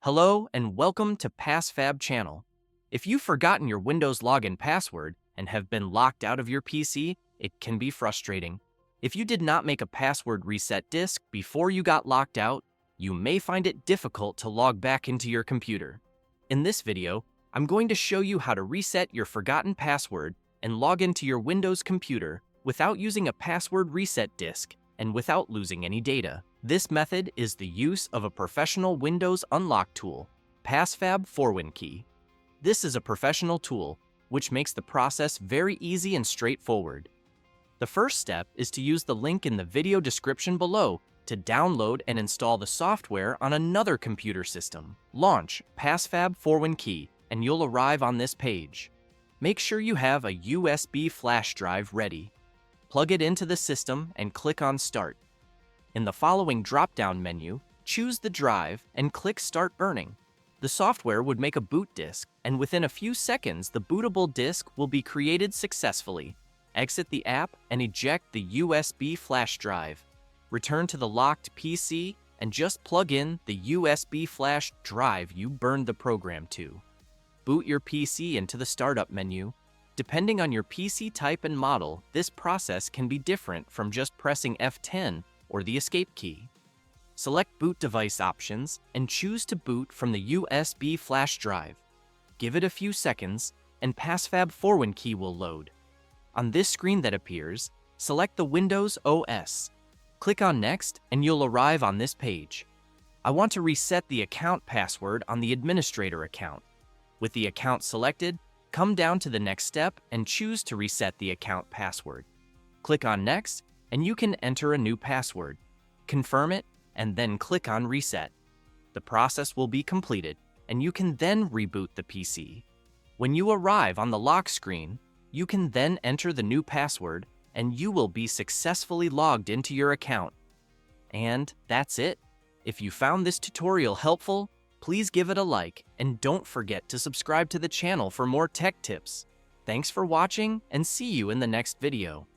Hello and welcome to PassFab channel. If you've forgotten your Windows login password and have been locked out of your PC, it can be frustrating. If you did not make a password reset disk before you got locked out, you may find it difficult to log back into your computer. In this video, I'm going to show you how to reset your forgotten password and log into your Windows computer without using a password reset disk and without losing any data. This method is the use of a professional Windows unlock tool, PassFab 4Win Key. This is a professional tool which makes the process very easy and straightforward. The first step is to use the link in the video description below to download and install the software on another computer system. Launch PassFab 4Win Key and you'll arrive on this page. Make sure you have a USB flash drive ready. Plug it into the system and click on Start. In the following drop-down menu, choose the drive and click Start Burning. The software would make a boot disk, and within a few seconds, the bootable disk will be created successfully. Exit the app and eject the USB flash drive. Return to the locked PC and just plug in the USB flash drive you burned the program to. Boot your PC into the startup menu. Depending on your PC type and model, this process can be different from just pressing F10 or the escape key. Select boot device options and choose to boot from the USB flash drive. Give it a few seconds and PassFab 4Win Key will load. On this screen that appears, select the Windows OS. Click on Next and you'll arrive on this page. I want to reset the account password on the administrator account. With the account selected, come down to the next step and choose to reset the account password. Click on Next and you can enter a new password. Confirm it and then click on Reset. The process will be completed and you can then reboot the PC. When you arrive on the lock screen, you can then enter the new password and you will be successfully logged into your account. And that's it. If you found this tutorial helpful, please give it a like and don't forget to subscribe to the channel for more tech tips. Thanks for watching and see you in the next video.